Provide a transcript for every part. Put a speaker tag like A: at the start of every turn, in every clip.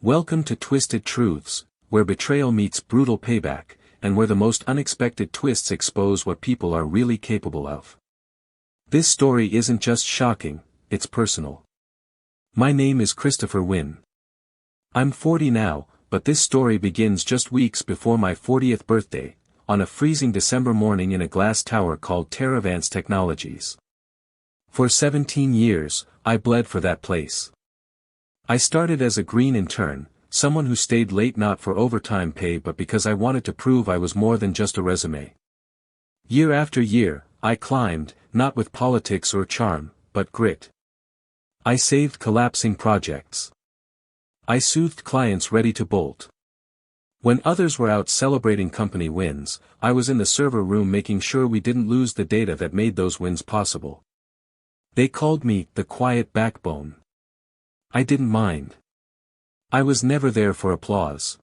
A: Welcome to Twisted Truths, where betrayal meets brutal payback, and where the most unexpected twists expose what people are really capable of. This story isn't just shocking, it's personal. My name is Christopher Wynn. I'm 40 now, but this story begins just weeks before my 40th birthday, on a freezing December morning in a glass tower called Teravance Technologies. For 17 years, I bled for that place. I started as a green intern, someone who stayed late not for overtime pay but because I wanted to prove I was more than just a resume. Year after year, I climbed, not with politics or charm, but grit. I saved collapsing projects. I soothed clients ready to bolt. When others were out celebrating company wins, I was in the server room making sure we didn't lose the data that made those wins possible. They called me the quiet backbone. I didn't mind. I was never there for applause.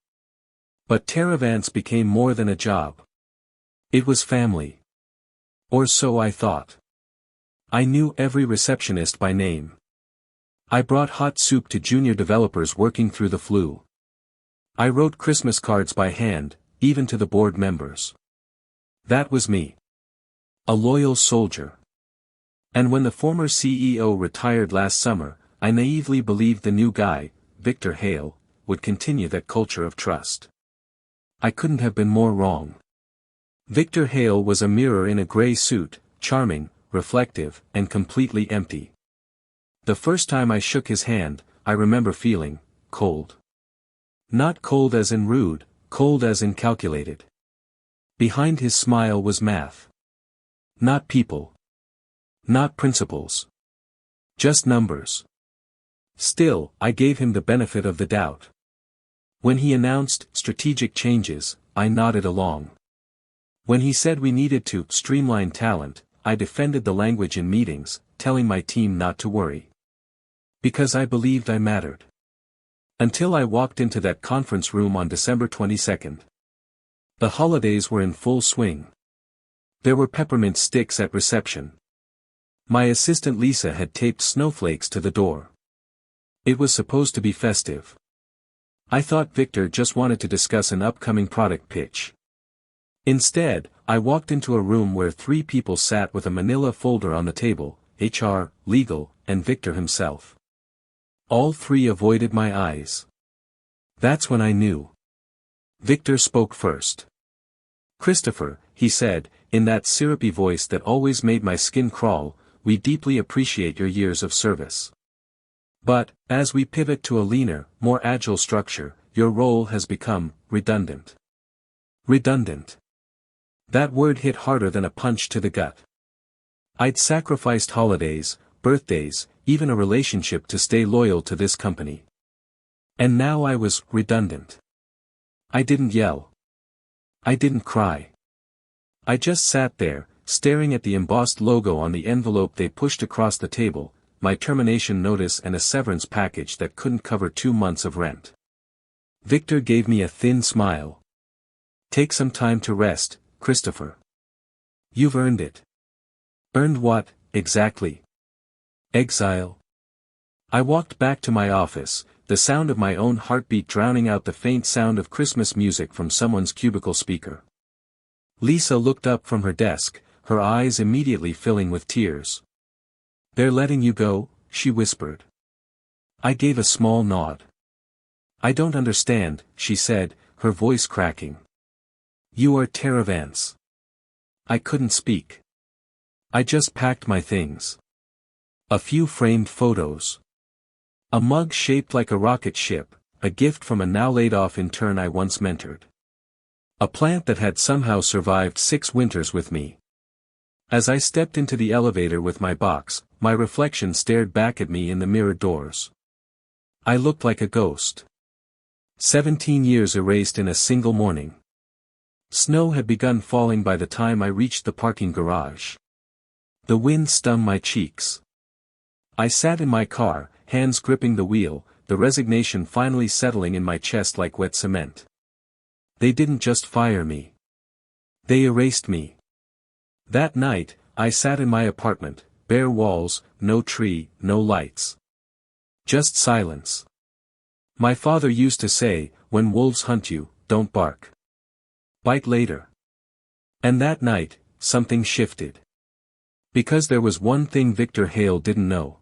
A: But Teravance became more than a job. It was family. Or so I thought. I knew every receptionist by name. I brought hot soup to junior developers working through the flu. I wrote Christmas cards by hand, even to the board members. That was me. A loyal soldier. And when the former CEO retired last summer, I naively believed the new guy, Victor Hale, would continue that culture of trust. I couldn't have been more wrong. Victor Hale was a mirror in a gray suit, charming, reflective, and completely empty. The first time I shook his hand, I remember feeling cold. Not cold as in rude, cold as in calculated. Behind his smile was math. Not people. Not principles. Just numbers. Still, I gave him the benefit of the doubt. When he announced strategic changes, I nodded along. When he said we needed to streamline talent, I defended the language in meetings, telling my team not to worry. Because I believed I mattered. Until I walked into that conference room on December 22nd. The holidays were in full swing. There were peppermint sticks at reception. My assistant Lisa had taped snowflakes to the door. It was supposed to be festive. I thought Victor just wanted to discuss an upcoming product pitch. Instead, I walked into a room where 3 people sat with a manila folder on the table, HR, legal, and Victor himself. All 3 avoided my eyes. That's when I knew. Victor spoke first. "Christopher," he said, in that syrupy voice that always made my skin crawl, "we deeply appreciate your years of service. But, as we pivot to a leaner, more agile structure, your role has become redundant." Redundant. That word hit harder than a punch to the gut. I'd sacrificed holidays, birthdays, even a relationship to stay loyal to this company. And now I was redundant. I didn't yell. I didn't cry. I just sat there, staring at the embossed logo on the envelope they pushed across the table, my termination notice and a severance package that couldn't cover 2 months of rent. Victor gave me a thin smile. "Take some time to rest, Christopher. You've earned it." "Earned what, exactly?" "Exile." I walked back to my office, the sound of my own heartbeat drowning out the faint sound of Christmas music from someone's cubicle speaker. Lisa looked up from her desk, her eyes immediately filling with tears. "They're letting you go?" she whispered. I gave a small nod. "I don't understand," she said, her voice cracking. "You are Teravance." I couldn't speak. I just packed my things. A few framed photos. A mug shaped like a rocket ship, a gift from a now laid-off intern I once mentored. A plant that had somehow survived 6 winters with me. As I stepped into the elevator with my box, my reflection stared back at me in the mirrored doors. I looked like a ghost. 17 years erased in a single morning. Snow had begun falling by the time I reached the parking garage. The wind stung my cheeks. I sat in my car, hands gripping the wheel, the resignation finally settling in my chest like wet cement. They didn't just fire me. They erased me. That night, I sat in my apartment, bare walls, no tree, no lights. Just silence. My father used to say, when wolves hunt you, don't bark. Bite later. And that night, something shifted. Because there was one thing Victor Hale didn't know.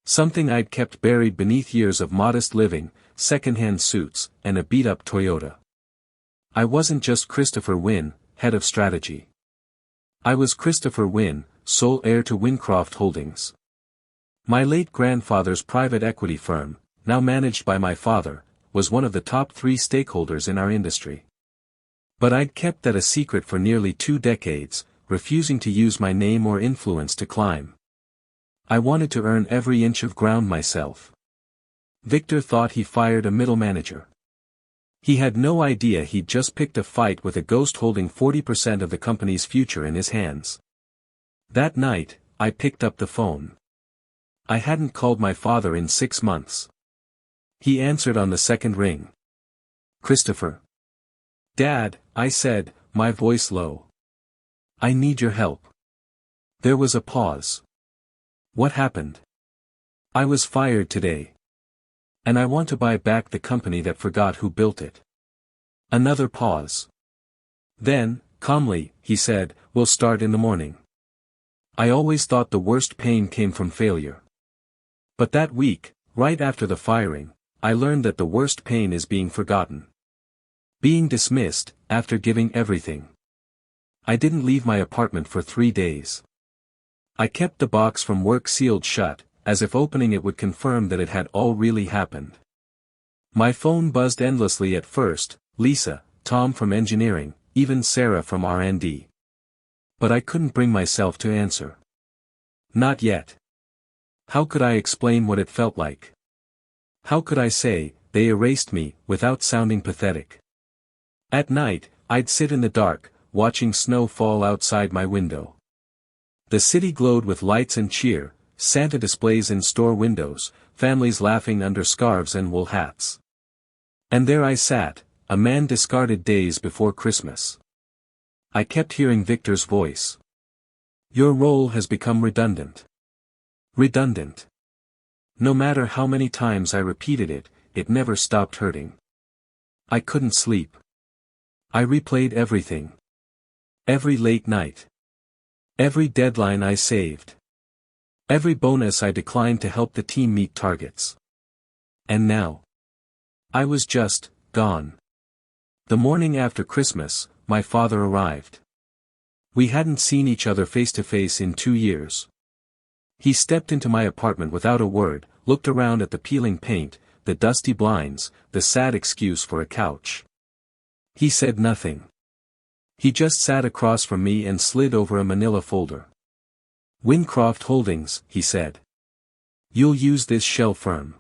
A: Something I'd kept buried beneath years of modest living, second-hand suits, and a beat-up Toyota. I wasn't just Christopher Wynne, head of strategy. I was Christopher Wynne, sole heir to Wincroft Holdings. My late grandfather's private equity firm, now managed by my father, was one of the top 3 stakeholders in our industry. But I'd kept that a secret for nearly 2 decades, refusing to use my name or influence to climb. I wanted to earn every inch of ground myself. Victor thought he fired a middle manager. He had no idea he'd just picked a fight with a ghost holding 40% of the company's future in his hands. That night, I picked up the phone. I hadn't called my father in 6 months. He answered on the second ring. "Christopher." "Dad," I said, my voice low. "I need your help." There was a pause. "What happened?" "I was fired today. And I want to buy back the company that forgot who built it." Another pause. Then, calmly, he said, "We'll start in the morning." I always thought the worst pain came from failure. But that week, right after the firing, I learned that the worst pain is being forgotten. Being dismissed, after giving everything. I didn't leave my apartment for 3 days. I kept the box from work sealed shut, as if opening it would confirm that it had all really happened. My phone buzzed endlessly at first, Lisa, Tom from engineering, even Sarah from R&D. But I couldn't bring myself to answer. Not yet. How could I explain what it felt like? How could I say, they erased me, without sounding pathetic? At night, I'd sit in the dark, watching snow fall outside my window. The city glowed with lights and cheer, Santa displays in store windows, families laughing under scarves and wool hats. And there I sat, a man discarded days before Christmas. I kept hearing Victor's voice. "Your role has become redundant." Redundant. No matter how many times I repeated it, it never stopped hurting. I couldn't sleep. I replayed everything. Every late night. Every deadline I saved. Every bonus I declined to help the team meet targets. And now. I was just, gone. The morning after Christmas, my father arrived. We hadn't seen each other face to face in 2 years. He stepped into my apartment without a word, looked around at the peeling paint, the dusty blinds, the sad excuse for a couch. He said nothing. He just sat across from me and slid over a manila folder. "Wincroft Holdings," he said. "You'll use this shell firm.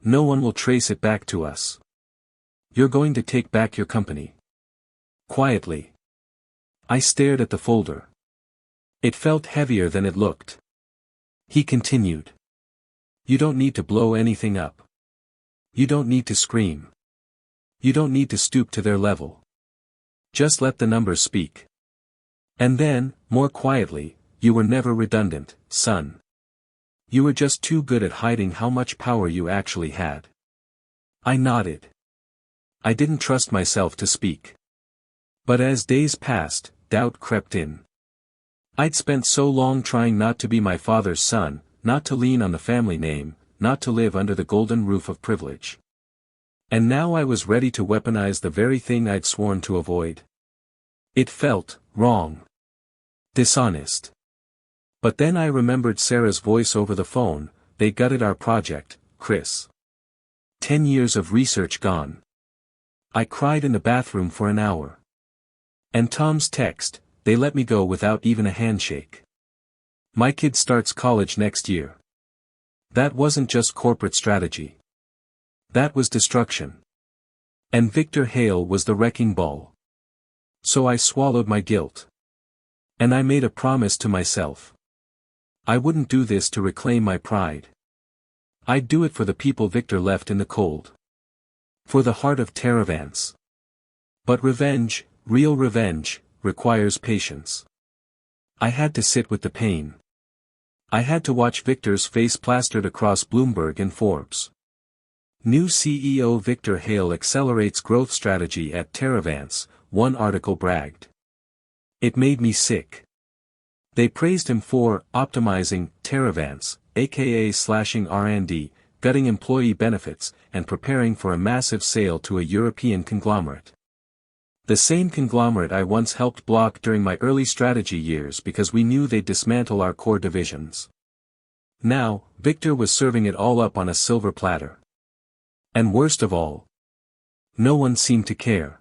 A: No one will trace it back to us. You're going to take back your company." Quietly. I stared at the folder. It felt heavier than it looked. He continued. "You don't need to blow anything up. You don't need to scream. You don't need to stoop to their level. Just let the numbers speak. And then, more quietly, you were never redundant, son. You were just too good at hiding how much power you actually had." I nodded. I didn't trust myself to speak. But as days passed, doubt crept in. I'd spent so long trying not to be my father's son, not to lean on the family name, not to live under the golden roof of privilege. And now I was ready to weaponize the very thing I'd sworn to avoid. It felt wrong. Dishonest. But then I remembered Sarah's voice over the phone. "They gutted our project, Chris. 10 years of research gone." I cried in the bathroom for an hour. And Tom's text, "They let me go without even a handshake. My kid starts college next year." That wasn't just corporate strategy. That was destruction. And Victor Hale was the wrecking ball. So I swallowed my guilt. And I made a promise to myself. I wouldn't do this to reclaim my pride. I'd do it for the people Victor left in the cold. For the heart of Terravance. But revenge, real revenge, requires patience. I had to sit with the pain. I had to watch Victor's face plastered across Bloomberg and Forbes. New CEO Victor Hale accelerates growth strategy at Teravance, one article bragged. It made me sick. They praised him for optimizing Teravance, aka slashing R&D, gutting employee benefits, and preparing for a massive sale to a European conglomerate. The same conglomerate I once helped block during my early strategy years because we knew they'd dismantle our core divisions. Now, Victor was serving it all up on a silver platter. And worst of all, no one seemed to care.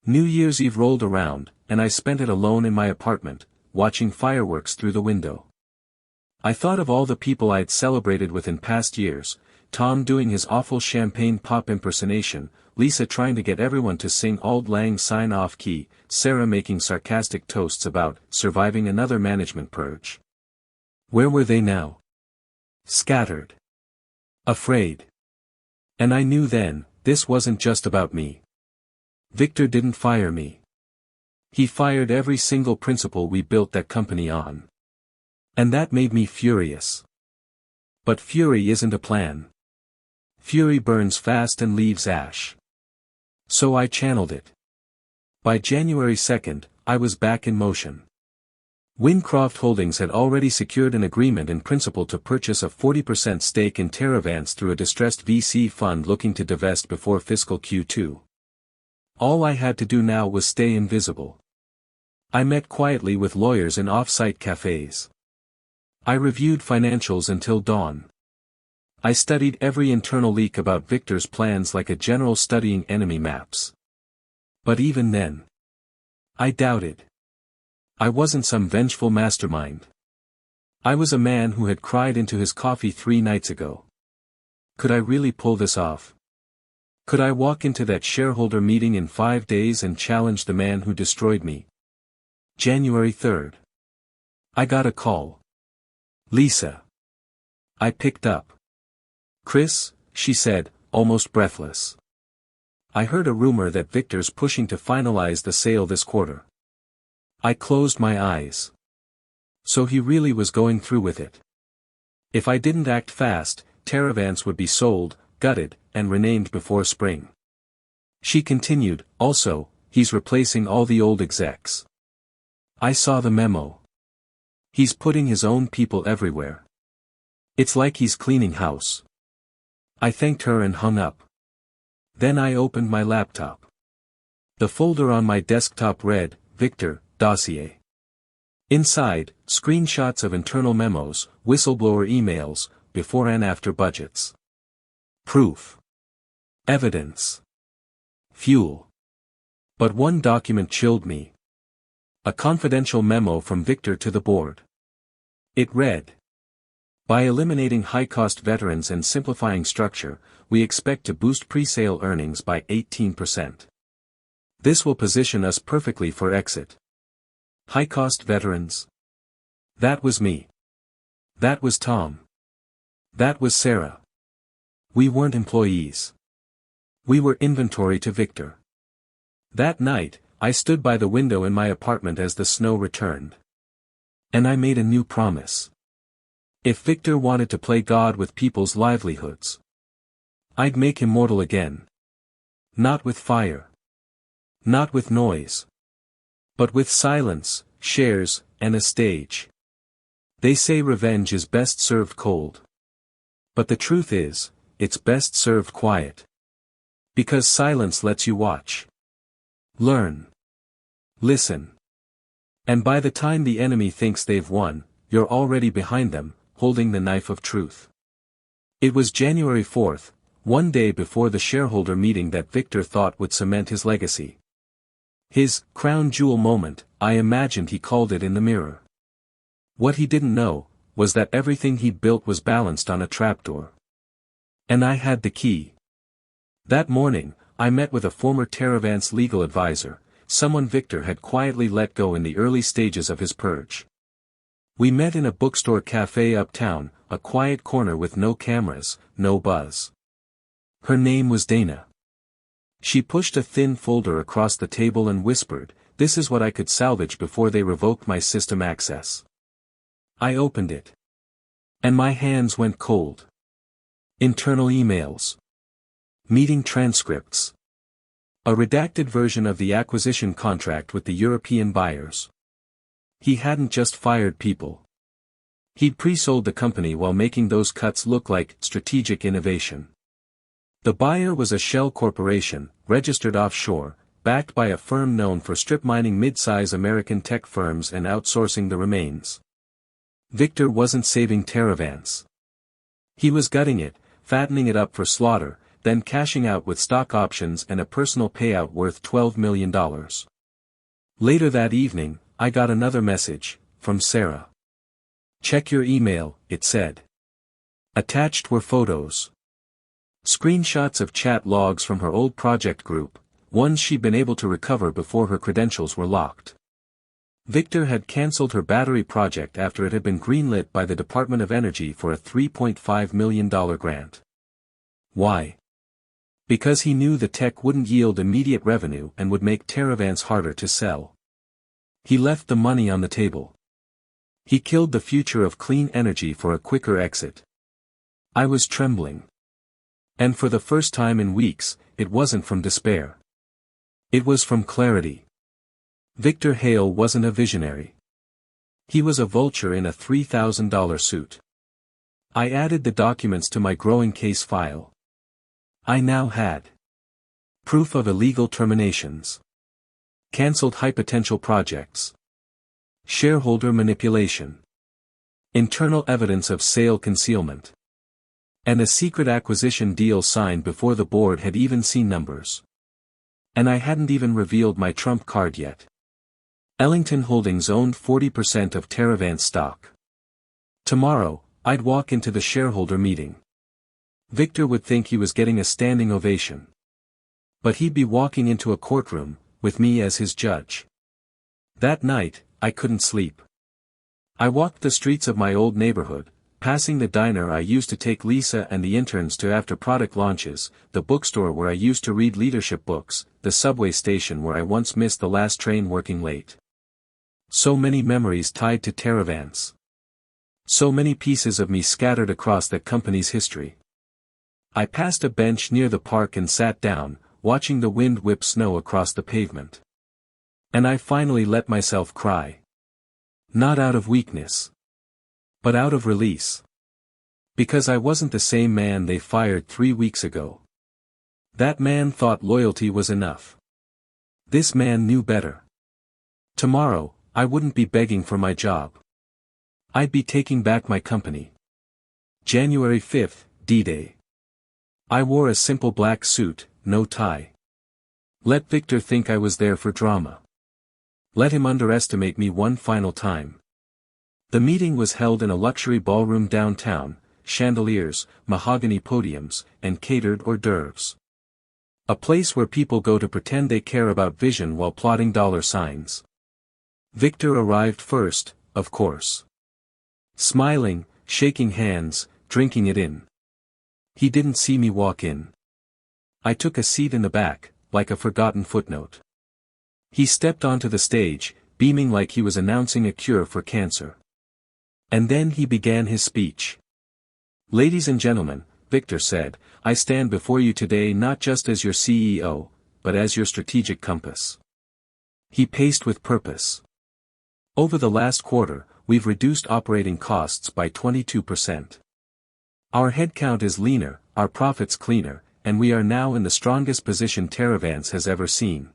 A: New Year's Eve rolled around, and I spent it alone in my apartment, watching fireworks through the window. I thought of all the people I'd celebrated with in past years, Tom doing his awful champagne pop impersonation, Lisa trying to get everyone to sing Auld Lang Syne off key, Sarah making sarcastic toasts about surviving another management purge. Where were they now? Scattered. Afraid. And I knew then, this wasn't just about me. Victor didn't fire me. He fired every single principle we built that company on. And that made me furious. But fury isn't a plan. Fury burns fast and leaves ash. So I channeled it. By January 2nd, I was back in motion. Wincroft Holdings had already secured an agreement in principle to purchase a 40% stake in Teravance through a distressed VC fund looking to divest before fiscal Q2. All I had to do now was stay invisible. I met quietly with lawyers in off-site cafes. I reviewed financials until dawn. I studied every internal leak about Victor's plans like a general studying enemy maps. But even then, I doubted. I wasn't some vengeful mastermind. I was a man who had cried into his coffee 3 nights ago. Could I really pull this off? Could I walk into that shareholder meeting in 5 days and challenge the man who destroyed me? January 3rd. I got a call. Lisa. I picked up. Chris, she said, almost breathless. I heard a rumor that Victor's pushing to finalize the sale this quarter. I closed my eyes. So he really was going through with it. If I didn't act fast, Teravance would be sold, gutted, and renamed before spring. She continued, also, he's replacing all the old execs. I saw the memo. He's putting his own people everywhere. It's like he's cleaning house. I thanked her and hung up. Then I opened my laptop. The folder on my desktop read, Victor, dossier. Inside, screenshots of internal memos, whistleblower emails, before and after budgets. Proof. Evidence. Fuel. But one document chilled me. A confidential memo from Victor to the board. It read: by eliminating high-cost veterans and simplifying structure, we expect to boost pre-sale earnings by 18%. This will position us perfectly for exit. High-cost veterans? That was me. That was Tom. That was Sarah. We weren't employees. We were inventory to Victor. That night, I stood by the window in my apartment as the snow returned. And I made a new promise. If Victor wanted to play God with people's livelihoods, I'd make him mortal again. Not with fire. Not with noise. But with silence, shares, and a stage. They say revenge is best served cold. But the truth is, it's best served quiet. Because silence lets you watch. Learn. Listen. And by the time the enemy thinks they've won, you're already behind them, holding the knife of truth. It was January 4th, one day before the shareholder meeting that Victor thought would cement his legacy. His crown jewel moment, I imagined he called it in the mirror. What he didn't know, was that everything he'd built was balanced on a trapdoor. And I had the key. That morning, I met with a former Teravance legal advisor, someone Victor had quietly let go in the early stages of his purge. We met in a bookstore cafe uptown, a quiet corner with no cameras, no buzz. Her name was Dana. She pushed a thin folder across the table and whispered, "This is what I could salvage before they revoke my system access." I opened it. And my hands went cold. Internal emails. Meeting transcripts. A redacted version of the acquisition contract with the European buyers. He hadn't just fired people. He'd pre-sold the company while making those cuts look like strategic innovation. The buyer was a shell corporation, registered offshore, backed by a firm known for strip mining mid-size American tech firms and outsourcing the remains. Victor wasn't saving Teravance. He was gutting it, fattening it up for slaughter, then cashing out with stock options and a personal payout worth $12 million. Later that evening, I got another message, from Sarah. "Check your email," it said. Attached were photos. Screenshots of chat logs from her old project group, ones she'd been able to recover before her credentials were locked. Victor had cancelled her battery project after it had been greenlit by the Department of Energy for a $3.5 million grant. Why? Because he knew the tech wouldn't yield immediate revenue and would make Teravance harder to sell. He left the money on the table. He killed the future of clean energy for a quicker exit. I was trembling. And for the first time in weeks, it wasn't from despair. It was from clarity. Victor Hale wasn't a visionary. He was a vulture in a $3,000 suit. I added the documents to my growing case file. I now had proof of illegal terminations, cancelled high-potential projects, shareholder manipulation, internal evidence of sale concealment, and a secret acquisition deal signed before the board had even seen numbers. And I hadn't even revealed my trump card yet. Ellington Holdings owned 40% of Teravance stock. Tomorrow, I'd walk into the shareholder meeting. Victor would think he was getting a standing ovation. But he'd be walking into a courtroom, with me as his judge. That night, I couldn't sleep. I walked the streets of my old neighborhood, passing the diner I used to take Lisa and the interns to after product launches, the bookstore where I used to read leadership books, the subway station where I once missed the last train working late. So many memories tied to Teravance. So many pieces of me scattered across that company's history. I passed a bench near the park and sat down, watching the wind whip snow across the pavement. And I finally let myself cry. Not out of weakness, but out of release. Because I wasn't the same man they fired 3 weeks ago. That man thought loyalty was enough. This man knew better. Tomorrow, I wouldn't be begging for my job. I'd be taking back my company. January 5th, D-Day. I wore a simple black suit, no tie. Let Victor think I was there for drama. Let him underestimate me one final time. The meeting was held in a luxury ballroom downtown, chandeliers, mahogany podiums, and catered hors d'oeuvres. A place where people go to pretend they care about vision while plotting dollar signs. Victor arrived first, of course. Smiling, shaking hands, drinking it in. He didn't see me walk in. I took a seat in the back, like a forgotten footnote. He stepped onto the stage, beaming like he was announcing a cure for cancer. And then he began his speech. "Ladies and gentlemen," Victor said, "I stand before you today not just as your CEO, but as your strategic compass." He paced with purpose. Over the last quarter, we've reduced operating costs by 22%. Our headcount is leaner, our profits cleaner, and we are now in the strongest position Teravance has ever seen.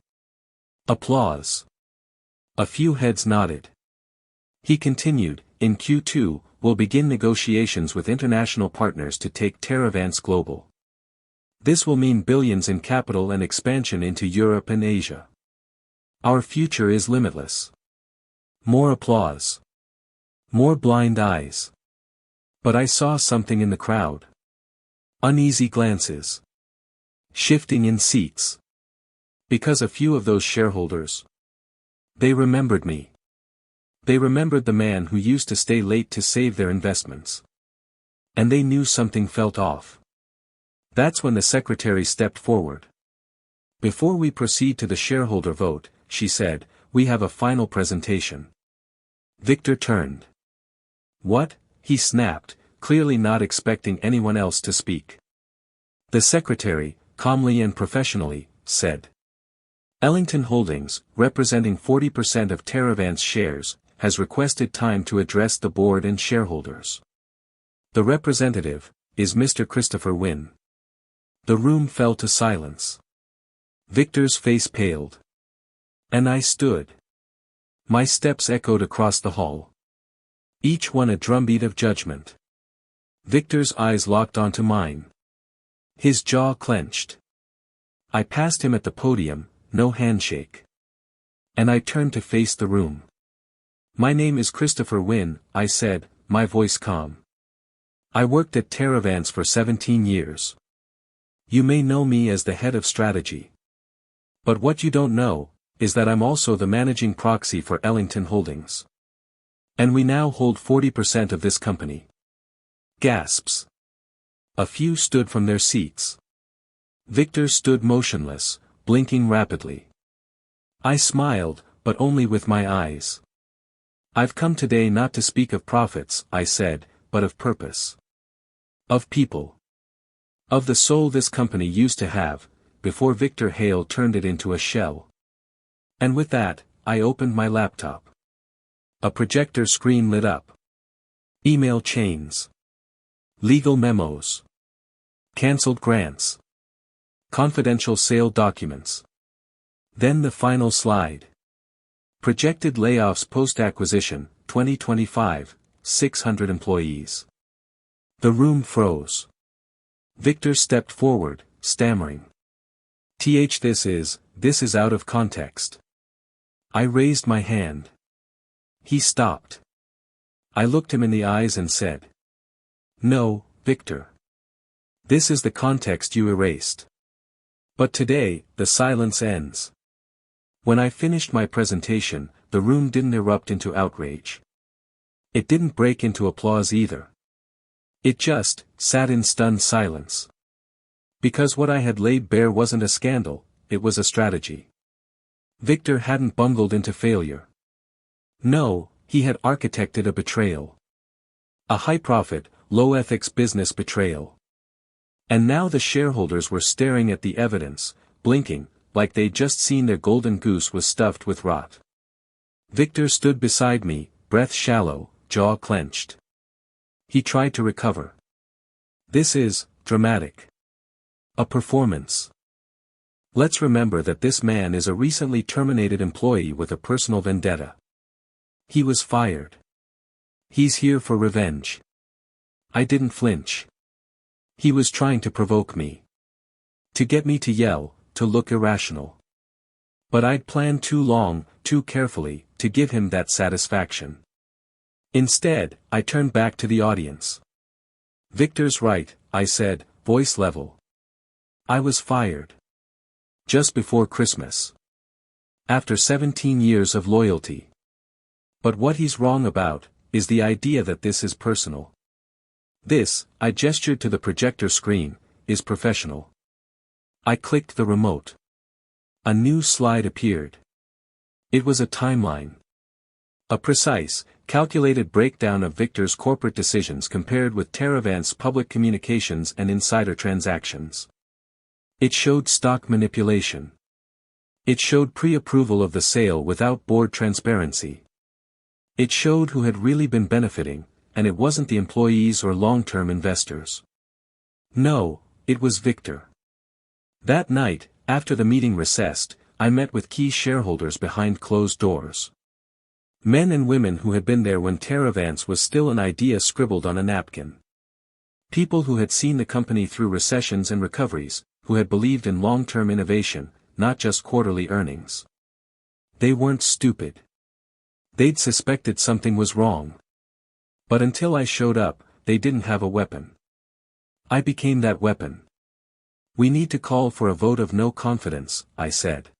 A: Applause. A few heads nodded. He continued, "In Q2, we'll begin negotiations with international partners to take Teravance global. This will mean billions in capital and expansion into Europe and Asia. Our future is limitless." More applause. More blind eyes. But I saw something in the crowd. Uneasy glances. Shifting in seats. Because a few of those shareholders. They remembered me. They remembered the man who used to stay late to save their investments. And they knew something felt off. That's when the secretary stepped forward. "Before we proceed to the shareholder vote," she said, "we have a final presentation." Victor turned. "What?" he snapped, clearly not expecting anyone else to speak. The secretary, calmly and professionally, said. Ellington Holdings, representing 40% of Teravance shares, has requested time to address the board and shareholders. The representative is Mr. Christopher Wynne. The room fell to silence. Victor's face paled. And I stood. My steps echoed across the hall. Each one a drumbeat of judgment. Victor's eyes locked onto mine. His jaw clenched. I passed him at the podium, no handshake. And I turned to face the room. My name is Christopher Wynne, I said, my voice calm. I worked at Teravance for 17 years. You may know me as the head of strategy. But what you don't know, is that I'm also the managing proxy for Ellington Holdings. And we now hold 40% of this company. Gasps. A few stood from their seats. Victor stood motionless, blinking rapidly. I smiled, but only with my eyes. I've come today not to speak of profits, I said, but of purpose. Of people. Of the soul this company used to have, before Victor Hale turned it into a shell. And with that, I opened my laptop. A projector screen lit up. Email chains. Legal memos. Cancelled grants. Confidential sale documents. Then the final slide. Projected layoffs post-acquisition, 2025, 600 employees. The room froze. Victor stepped forward, stammering. This is out of context. I raised my hand. He stopped. I looked him in the eyes and said. No, Victor. This is the context you erased. But today, the silence ends. When I finished my presentation, the room didn't erupt into outrage. It didn't break into applause either. It just sat in stunned silence. Because what I had laid bare wasn't a scandal, it was a strategy. Victor hadn't bungled into failure. No, he had architected a betrayal. A high-profit, low-ethics business betrayal. And now the shareholders were staring at the evidence, blinking, like they'd just seen their golden goose was stuffed with rot. Victor stood beside me, breath shallow, jaw clenched. He tried to recover. This is dramatic. A performance. Let's remember that this man is a recently terminated employee with a personal vendetta. He was fired. He's here for revenge. I didn't flinch. He was trying to provoke me. To get me to yell, to look irrational. But I'd planned too long, too carefully, to give him that satisfaction. Instead, I turned back to the audience. Victor's right, I said, voice level. I was fired. Just before Christmas. After 17 years of loyalty. But what he's wrong about, is the idea that this is personal. This, I gestured to the projector screen, is professional. I clicked the remote. A new slide appeared. It was a timeline. A precise, calculated breakdown of Victor's corporate decisions compared with Teravance public communications and insider transactions. It showed stock manipulation. It showed pre-approval of the sale without board transparency. It showed who had really been benefiting, and it wasn't the employees or long-term investors. No, it was Victor. That night, after the meeting recessed, I met with key shareholders behind closed doors. Men and women who had been there when Teravance was still an idea scribbled on a napkin. People who had seen the company through recessions and recoveries, who had believed in long-term innovation, not just quarterly earnings. They weren't stupid. They'd suspected something was wrong. But until I showed up, they didn't have a weapon. I became that weapon. We need to call for a vote of no confidence, I said.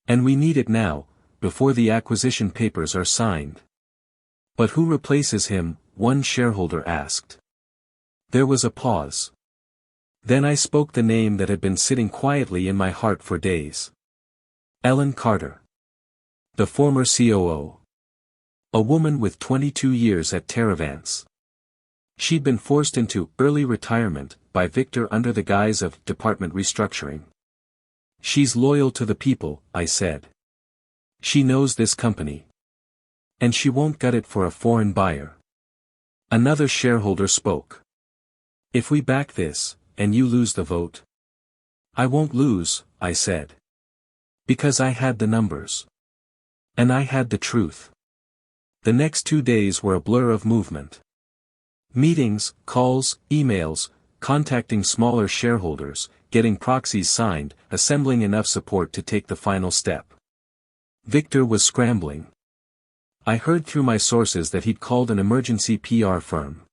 A: And we need it now, before the acquisition papers are signed. But who replaces him? One shareholder asked. There was a pause. Then I spoke the name that had been sitting quietly in my heart for days. Ellen Carter. The former COO. A woman with 22 years at Teravance. She'd been forced into early retirement by Victor under the guise of department restructuring. She's loyal to the people, I said. She knows this company. And she won't gut it for a foreign buyer. Another shareholder spoke. If we back this, and you lose the vote? I won't lose, I said. Because I had the numbers. And I had the truth. The next 2 days were a blur of movement. Meetings, calls, emails, contacting smaller shareholders, getting proxies signed, assembling enough support to take the final step. Victor was scrambling. I heard through my sources that he'd called an emergency PR firm.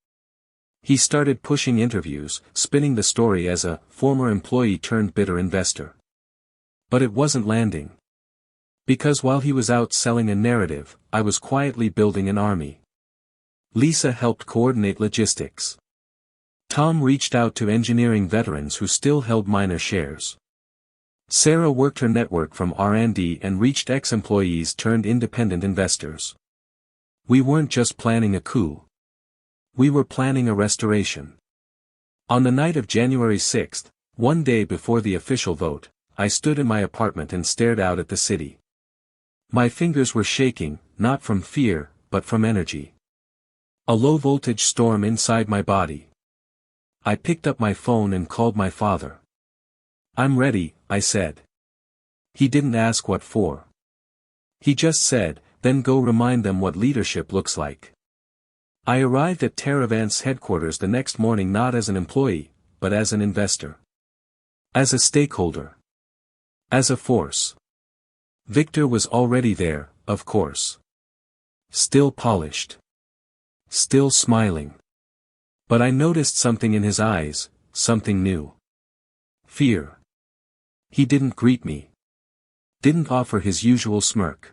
A: He started pushing interviews, spinning the story as a former employee turned bitter investor. But it wasn't landing. Because while he was out selling a narrative, I was quietly building an army. Lisa helped coordinate logistics. Tom reached out to engineering veterans who still held minor shares. Sarah worked her network from R&D and reached ex-employees turned independent investors. We weren't just planning a coup. We were planning a restoration. On the night of January 6th, one day before the official vote, I stood in my apartment and stared out at the city. My fingers were shaking, not from fear, but from energy. A low-voltage storm inside my body. I picked up my phone and called my father. I'm ready, I said. He didn't ask what for. He just said, then go remind them what leadership looks like. I arrived at Teravant's headquarters the next morning not as an employee, but as an investor. As a stakeholder. As a force. Victor was already there, of course. Still polished. Still smiling. But I noticed something in his eyes, something new. Fear. He didn't greet me. Didn't offer his usual smirk.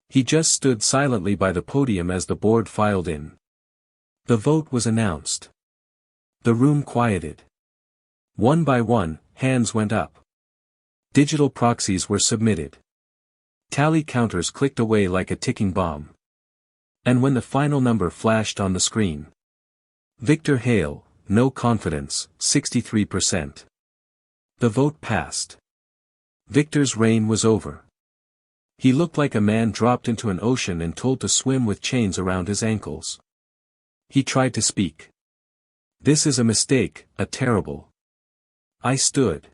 A: He just stood silently by the podium as the board filed in. The vote was announced. The room quieted. One by one, hands went up. Digital proxies were submitted. Tally counters clicked away like a ticking bomb. And when the final number flashed on the screen. Victor Hale, no confidence, 63%. The vote passed. Victor's reign was over. He looked like a man dropped into an ocean and told to swim with chains around his ankles. He tried to speak. This is a mistake, a terrible. I stood.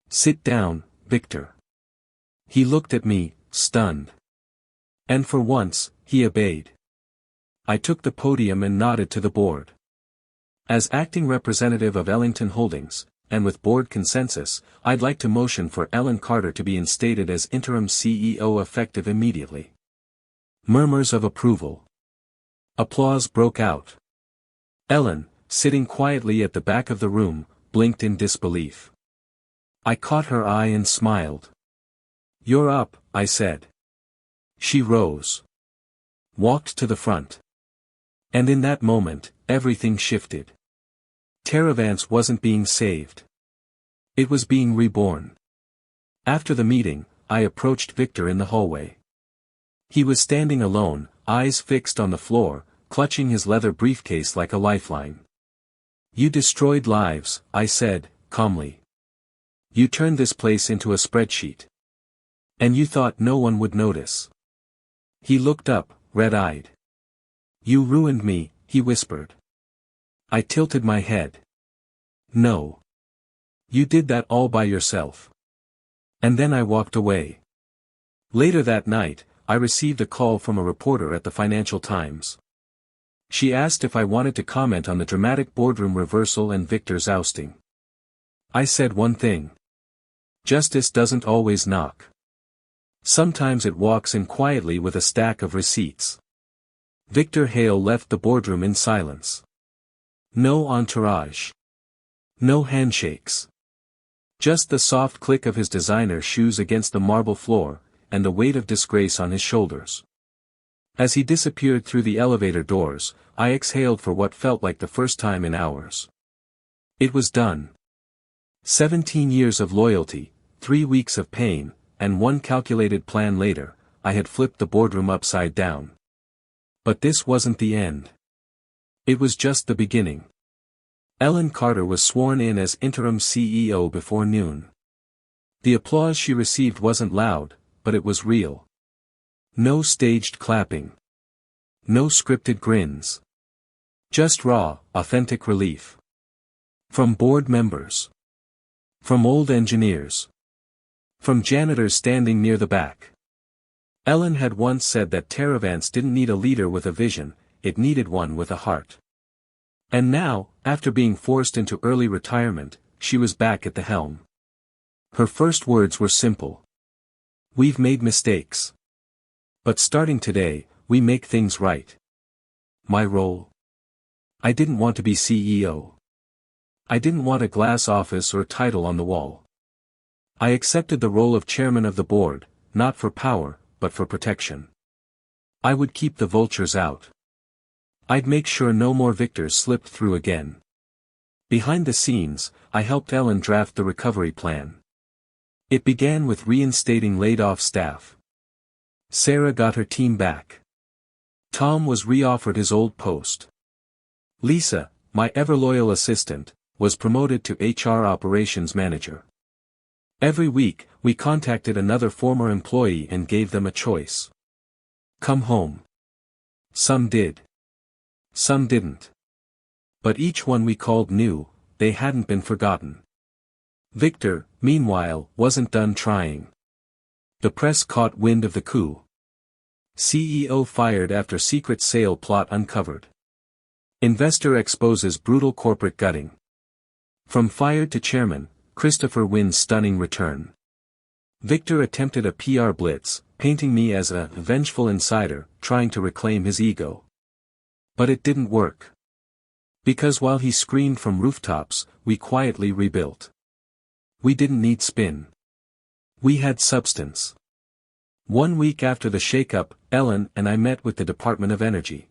A: Sit down, Victor. He looked at me, stunned. And for once, he obeyed. I took the podium and nodded to the board. As acting representative of Ellington Holdings, and with board consensus, I'd like to motion for Ellen Carter to be instated as interim CEO effective immediately. Murmurs of approval. Applause broke out. Ellen, sitting quietly at the back of the room, blinked in disbelief. I caught her eye and smiled. You're up, I said. She rose. Walked to the front. And in that moment, everything shifted. Teravant's wasn't being saved. It was being reborn. After the meeting, I approached Victor in the hallway. He was standing alone, eyes fixed on the floor, clutching his leather briefcase like a lifeline. You destroyed lives, I said, calmly. You turned this place into a spreadsheet. And you thought no one would notice. He looked up, red-eyed. You ruined me, he whispered. I tilted my head. No. You did that all by yourself. And then I walked away. Later that night, I received a call from a reporter at the Financial Times. She asked if I wanted to comment on the dramatic boardroom reversal and Victor's ousting. I said one thing. Justice doesn't always knock. Sometimes it walks in quietly with a stack of receipts. Victor Hale left the boardroom in silence. No entourage. No handshakes. Just the soft click of his designer shoes against the marble floor, and the weight of disgrace on his shoulders. As he disappeared through the elevator doors, I exhaled for what felt like the first time in hours. It was done. 17 years of loyalty, 3 weeks of pain, and one calculated plan later, I had flipped the boardroom upside down. But this wasn't the end. It was just the beginning. Ellen Carter was sworn in as interim CEO before noon. The applause she received wasn't loud, but it was real. No staged clapping. No scripted grins. Just raw, authentic relief. From board members. From old engineers. From janitors standing near the back. Ellen had once said that Teravance didn't need a leader with a vision, it needed one with a heart. And now, after being forced into early retirement, she was back at the helm. Her first words were simple. We've made mistakes. But starting today, we make things right. My role? I didn't want to be CEO. I didn't want a glass office or title on the wall. I accepted the role of chairman of the board, not for power, but for protection. I would keep the vultures out. I'd make sure no more victors slipped through again. Behind the scenes, I helped Ellen draft the recovery plan. It began with reinstating laid-off staff. Sarah got her team back. Tom was re-offered his old post. Lisa, my ever-loyal assistant, was promoted to HR operations manager. Every week, we contacted another former employee and gave them a choice. Come home. Some did. Some didn't. But each one we called knew, they hadn't been forgotten. Victor, meanwhile, wasn't done trying. The press caught wind of the coup. CEO fired after secret sale plot uncovered. Investor exposes brutal corporate gutting. From fired to chairman, Christopher wins stunning return. Victor attempted a PR blitz, painting me as a vengeful insider, trying to reclaim his ego. But it didn't work. Because while he screamed from rooftops, we quietly rebuilt. We didn't need spin. We had substance. 1 week after the shakeup, Ellen and I met with the Department of Energy.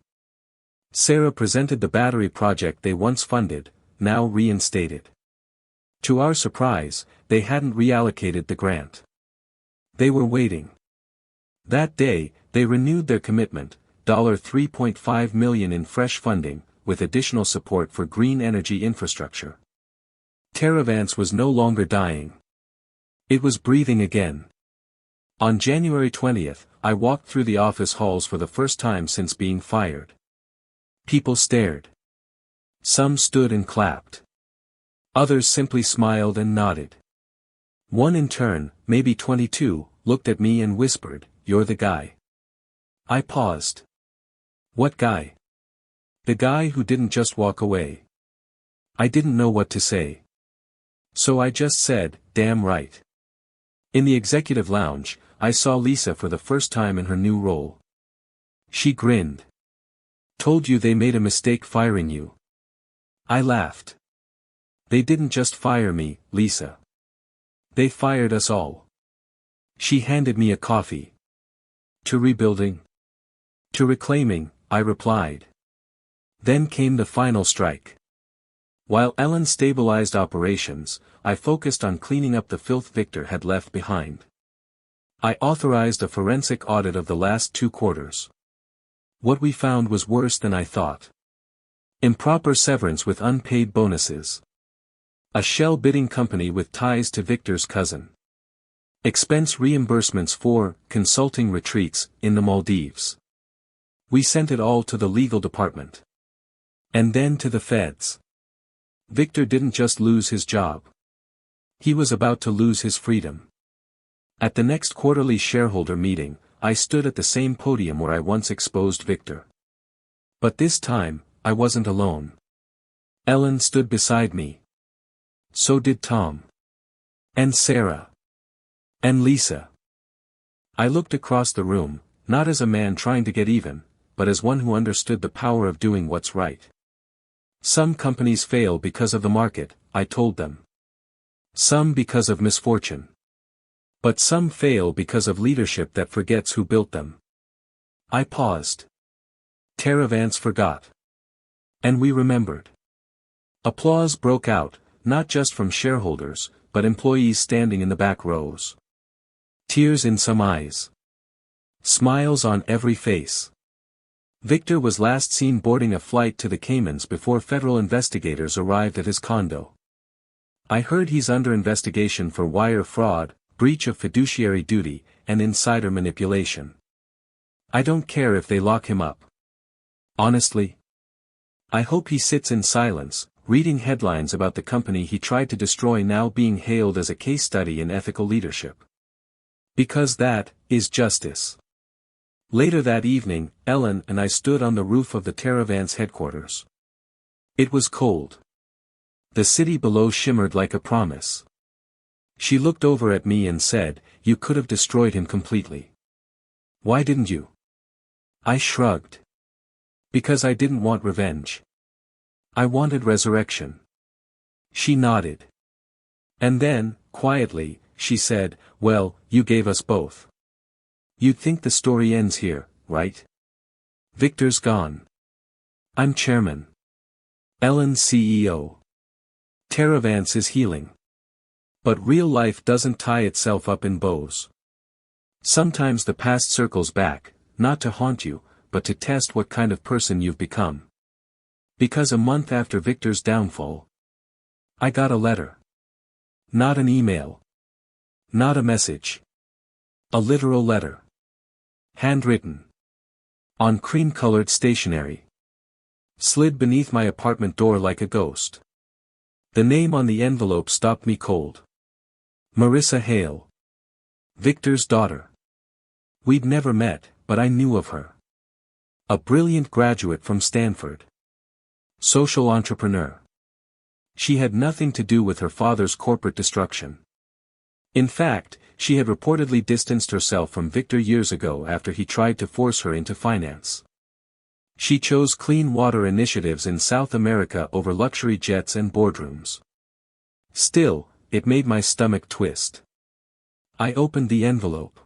A: Sarah presented the battery project they once funded, now reinstated. To our surprise, they hadn't reallocated the grant. They were waiting. That day, they renewed their commitment, $3.5 million in fresh funding, with additional support for green energy infrastructure. Teravance was no longer dying. It was breathing again. On January 20th, I walked through the office halls for the first time since being fired. People stared. Some stood and clapped. Others simply smiled and nodded. One intern, maybe 22, looked at me and whispered, "You're the guy." I paused. What guy? The guy who didn't just walk away. I didn't know what to say. So I just said, "Damn right." In the executive lounge, I saw Lisa for the first time in her new role. She grinned. "Told you they made a mistake firing you." I laughed. "They didn't just fire me, Lisa. They fired us all." She handed me a coffee. "To rebuilding?" "To reclaiming," I replied. Then came the final strike. While Ellen stabilized operations, I focused on cleaning up the filth Victor had left behind. I authorized a forensic audit of the last 2 quarters. What we found was worse than I thought. Improper severance with unpaid bonuses. A shell bidding company with ties to Victor's cousin. Expense reimbursements for consulting retreats in the Maldives. We sent it all to the legal department. And then to the feds. Victor didn't just lose his job. He was about to lose his freedom. At the next quarterly shareholder meeting, I stood at the same podium where I once exposed Victor. But this time, I wasn't alone. Ellen stood beside me. So did Tom. And Sarah. And Lisa. I looked across the room, not as a man trying to get even, but as one who understood the power of doing what's right. Some companies fail because of the market, I told them. Some because of misfortune. But some fail because of leadership that forgets who built them. I paused. Teravance forgot. And we remembered. Applause broke out, not just from shareholders, but employees standing in the back rows. Tears in some eyes. Smiles on every face. Victor was last seen boarding a flight to the Caymans before federal investigators arrived at his condo. I heard he's under investigation for wire fraud, breach of fiduciary duty, and insider manipulation. I don't care if they lock him up. Honestly. I hope he sits in silence, reading headlines about the company he tried to destroy now being hailed as a case study in ethical leadership. Because that is justice. Later that evening, Ellen and I stood on the roof of the Terravance headquarters. It was cold. The city below shimmered like a promise. She looked over at me and said, "You could have destroyed him completely. Why didn't you?" I shrugged. Because I didn't want revenge. I wanted resurrection. She nodded. And then, quietly, she said, "Well, you gave us both. You'd think the story ends here, right? Victor's gone. I'm chairman. Ellen's CEO. Terravance is healing. But real life doesn't tie itself up in bows. Sometimes the past circles back, not to haunt you, but to test what kind of person you've become. Because a month after Victor's downfall, I got a letter. Not an email. Not a message. A literal letter. Handwritten. On cream-colored stationery. Slid beneath my apartment door like a ghost. The name on the envelope stopped me cold. Marissa Hale. Victor's daughter. We'd never met, but I knew of her. A brilliant graduate from Stanford. Social entrepreneur. She had nothing to do with her father's corporate destruction. In fact, she had reportedly distanced herself from Victor years ago after he tried to force her into finance. She chose clean water initiatives in South America over luxury jets and boardrooms. Still, it made my stomach twist. I opened the envelope.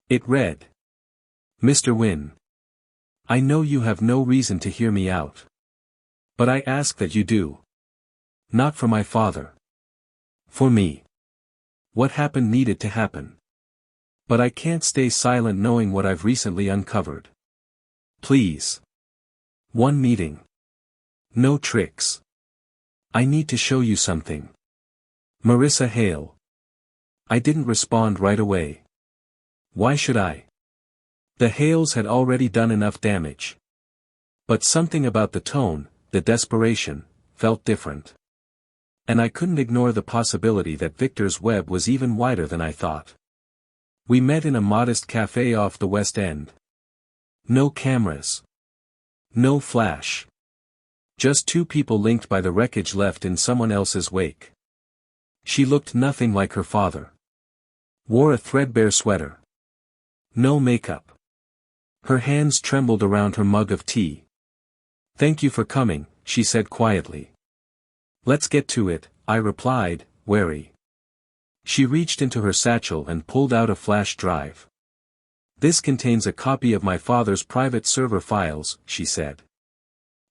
A: It read, "Mr. Wynne. I know you have no reason to hear me out. But I ask that you do. Not for my father. For me. What happened needed to happen. But I can't stay silent knowing what I've recently uncovered. Please. One meeting. No tricks. I need to show you something. Marissa Hale." I didn't respond right away. Why should I? The Hales had already done enough damage. But something about the tone, the desperation, felt different. And I couldn't ignore the possibility that Victor's web was even wider than I thought. We met in a modest cafe off the West End. No cameras. No flash. Just two people linked by the wreckage left in someone else's wake. She looked nothing like her father. Wore a threadbare sweater. No makeup. Her hands trembled around her mug of tea. "Thank you for coming," she said quietly. "Let's get to it," I replied, wary. She reached into her satchel and pulled out a flash drive. "This contains a copy of my father's private server files," she said.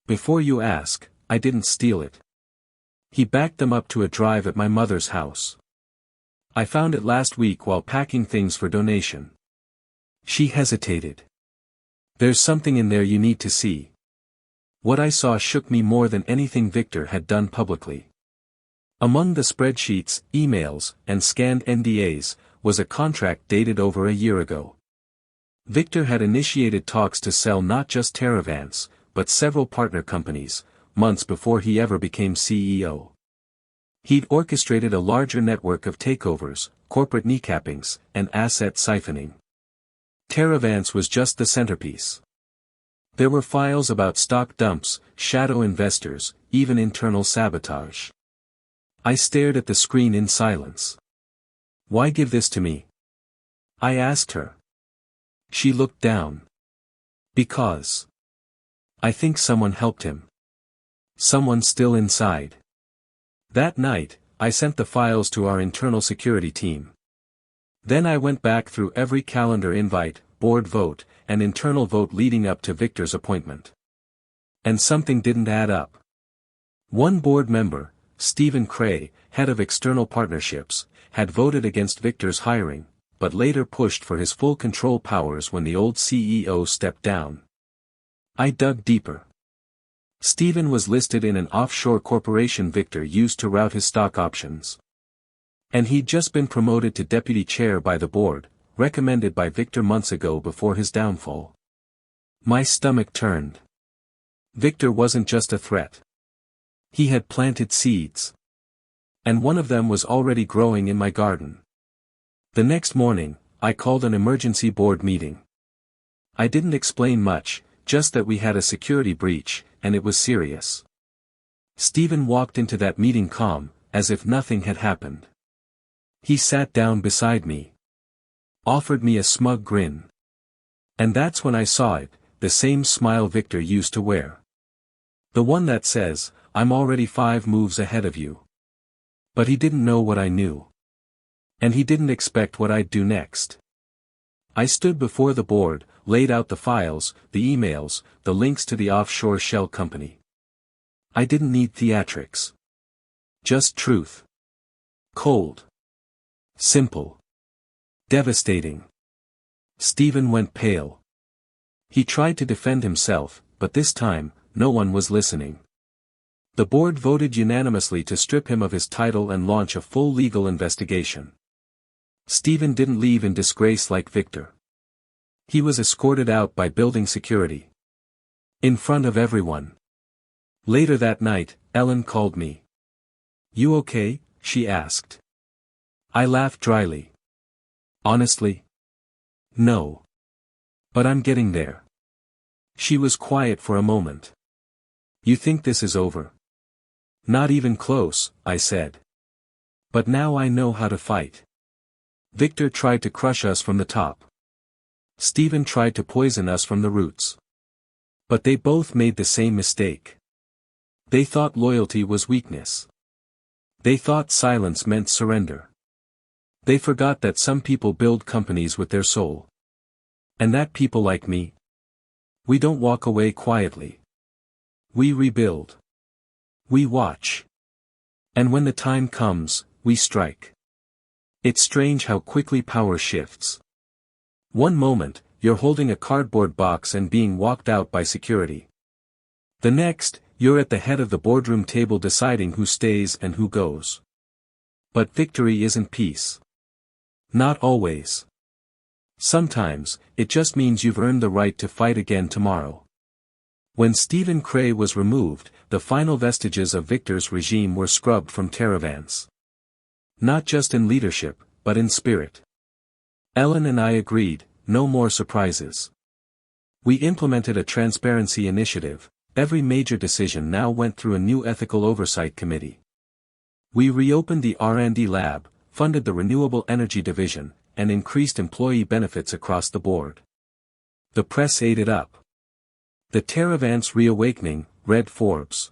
A: "Before you ask, I didn't steal it. He backed them up to a drive at my mother's house. I found it last week while packing things for donation." She hesitated. "There's something in there you need to see." What I saw shook me more than anything Victor had done publicly. Among the spreadsheets, emails, and scanned NDAs, was a contract dated over a year ago. Victor had initiated talks to sell not just Terravance, but several partner companies, months before he ever became CEO. He'd orchestrated a larger network of takeovers, corporate kneecappings, and asset siphoning. Terravance was just the centerpiece. There were files about stock dumps, shadow investors, even internal sabotage. I stared at the screen in silence. "Why give this to me?" I asked her. She looked down. "Because. I think someone helped him. Someone still inside." That night, I sent the files to our internal security team. Then I went back through every calendar invite, board vote, and internal vote leading up to Victor's appointment. And something didn't add up. One board member, Stephen Cray, head of external partnerships, had voted against Victor's hiring, but later pushed for his full control powers when the old CEO stepped down. I dug deeper. Stephen was listed in an offshore corporation Victor used to route his stock options. And he'd just been promoted to deputy chair by the board, recommended by Victor months ago before his downfall. My stomach turned. Victor wasn't just a threat. He had planted seeds. And one of them was already growing in my garden. The next morning, I called an emergency board meeting. I didn't explain much, just that we had a security breach, and it was serious. Stephen walked into that meeting calm, as if nothing had happened. He sat down beside me. Offered me a smug grin. And that's when I saw it, the same smile Victor used to wear. The one that says, "I'm already 5 moves ahead of you." But he didn't know what I knew. And he didn't expect what I'd do next. I stood before the board, laid out the files, the emails, the links to the offshore shell company. I didn't need theatrics. Just truth. Cold. Simple. Devastating. Stephen went pale. He tried to defend himself, but this time, no one was listening. The board voted unanimously to strip him of his title and launch a full legal investigation. Stephen didn't leave in disgrace like Victor. He was escorted out by building security. In front of everyone. Later that night, Ellen called me. "You okay?" she asked. I laughed dryly. Honestly? No. But I'm getting there. She was quiet for a moment. "You think this is over?" "Not even close," I said. "But now I know how to fight." Victor tried to crush us from the top. Stephen tried to poison us from the roots. But they both made the same mistake. They thought loyalty was weakness. They thought silence meant surrender. They forgot that some people build companies with their soul. And that people like me, we don't walk away quietly. We rebuild. We watch. And when the time comes, we strike. It's strange how quickly power shifts. One moment, you're holding a cardboard box and being walked out by security. The next, you're at the head of the boardroom table deciding who stays and who goes. But victory isn't peace. Not always. Sometimes, it just means you've earned the right to fight again tomorrow. When Stephen Cray was removed, the final vestiges of Victor's regime were scrubbed from Teravance. Not just in leadership, but in spirit. Ellen and I agreed, no more surprises. We implemented a transparency initiative. Every major decision now went through a new ethical oversight committee. We reopened the R&D lab, funded the renewable energy division, and increased employee benefits across the board. The press ate it up. The Teravance reawakening, read Forbes.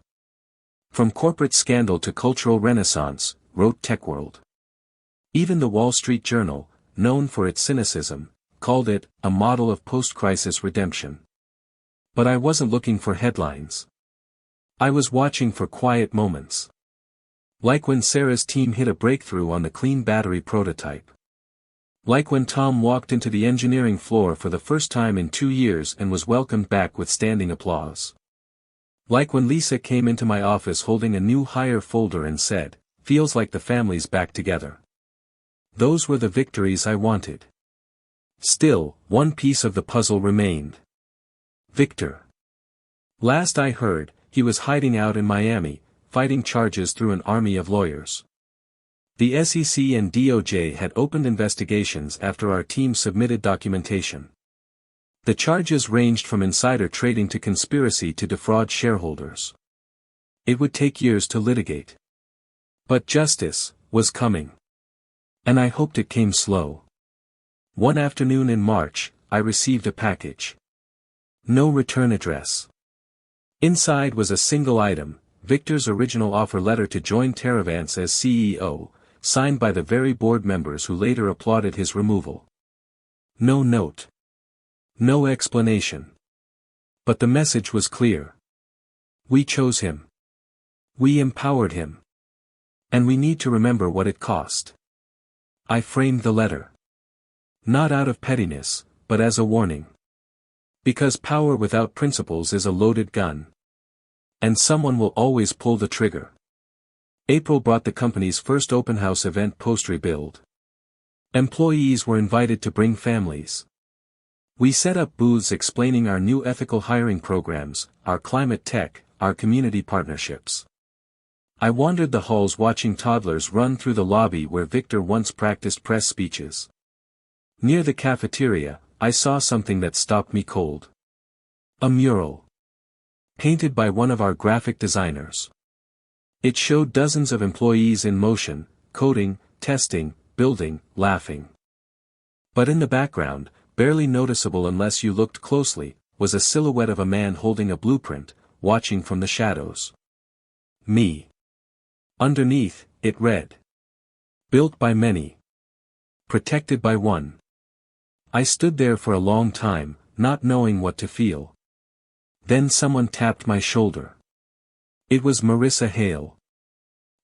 A: From corporate scandal to cultural renaissance, wrote TechWorld. Even the Wall Street Journal, known for its cynicism, called it a model of post-crisis redemption. But I wasn't looking for headlines. I was watching for quiet moments. Like when Sarah's team hit a breakthrough on the clean battery prototype. Like when Tom walked into the engineering floor for the first time in 2 years and was welcomed back with standing applause. Like when Lisa came into my office holding a new heir folder and said, "Feels like the family's back together." Those were the victories I wanted. Still, one piece of the puzzle remained. Victor. Last I heard, he was hiding out in Miami, fighting charges through an army of lawyers. The SEC and DOJ had opened investigations after our team submitted documentation. The charges ranged from insider trading to conspiracy to defraud shareholders. It would take years to litigate. But justice was coming. And I hoped it came slow. One afternoon in March, I received a package. No return address. Inside was a single item, Victor's original offer letter to join Teravance as CEO, signed by the very board members who later applauded his removal. No note. No explanation. But the message was clear. We chose him. We empowered him. And we need to remember what it cost. I framed the letter. Not out of pettiness, but as a warning. Because power without principles is a loaded gun. And someone will always pull the trigger. April brought the company's first open house event post-rebuild. Employees were invited to bring families. We set up booths explaining our new ethical hiring programs, our climate tech, our community partnerships. I wandered the halls watching toddlers run through the lobby where Victor once practiced press speeches. Near the cafeteria, I saw something that stopped me cold. A mural. Painted by one of our graphic designers. It showed dozens of employees in motion, coding, testing, building, laughing. But in the background, barely noticeable unless you looked closely, was a silhouette of a man holding a blueprint, watching from the shadows. Me. Underneath, it read. Built by many. Protected by one. I stood there for a long time, not knowing what to feel. Then someone tapped my shoulder. It was Marissa Hale.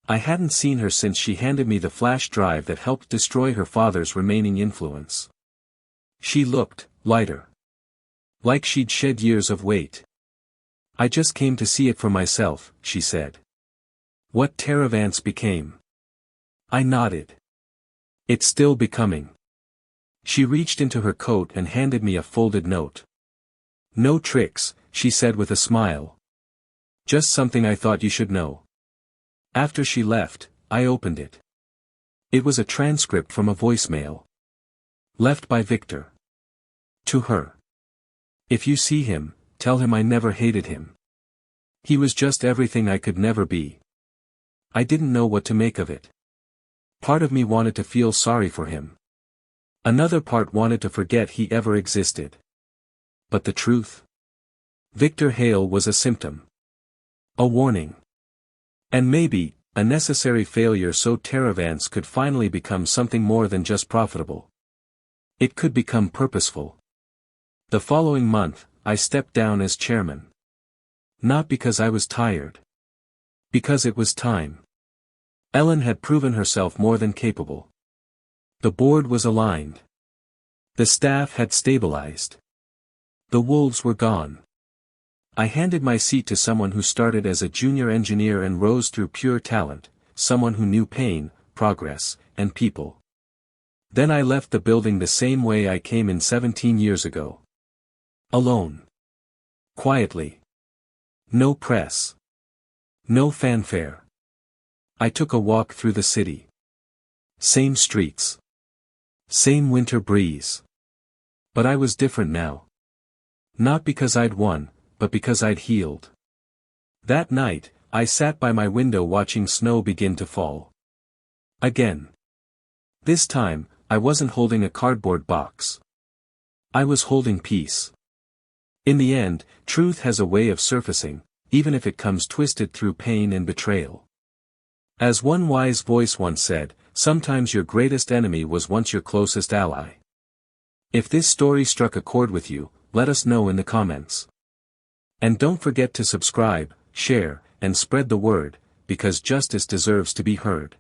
A: I hadn't seen her since she handed me the flash drive that helped destroy her father's remaining influence. She looked lighter. Like she'd shed years of weight. I just came to see it for myself, she said. What Terravance became. I nodded. It's still becoming. She reached into her coat and handed me a folded note. No tricks, she said with a smile. Just something I thought you should know. After she left, I opened it. It was a transcript from a voicemail. Left by Victor. To her. If you see him, tell him I never hated him. He was just everything I could never be. I didn't know what to make of it. Part of me wanted to feel sorry for him. Another part wanted to forget he ever existed. But the truth? Victor Hale was a symptom. A warning. And maybe, a necessary failure so Terravance could finally become something more than just profitable. It could become purposeful. The following month, I stepped down as chairman. Not because I was tired. Because it was time. Ellen had proven herself more than capable. The board was aligned. The staff had stabilized. The wolves were gone. I handed my seat to someone who started as a junior engineer and rose through pure talent, someone who knew pain, progress, and people. Then I left the building the same way I came in 17 years ago. Alone. Quietly. No press. No fanfare. I took a walk through the city. Same streets. Same winter breeze. But I was different now. Not because I'd won, but because I'd healed. That night, I sat by my window watching snow begin to fall. Again. This time, I wasn't holding a cardboard box. I was holding peace. In the end, truth has a way of surfacing, even if it comes twisted through pain and betrayal. As one wise voice once said, sometimes your greatest enemy was once your closest ally. If this story struck a chord with you, let us know in the comments. And don't forget to subscribe, share, and spread the word, because justice deserves to be heard.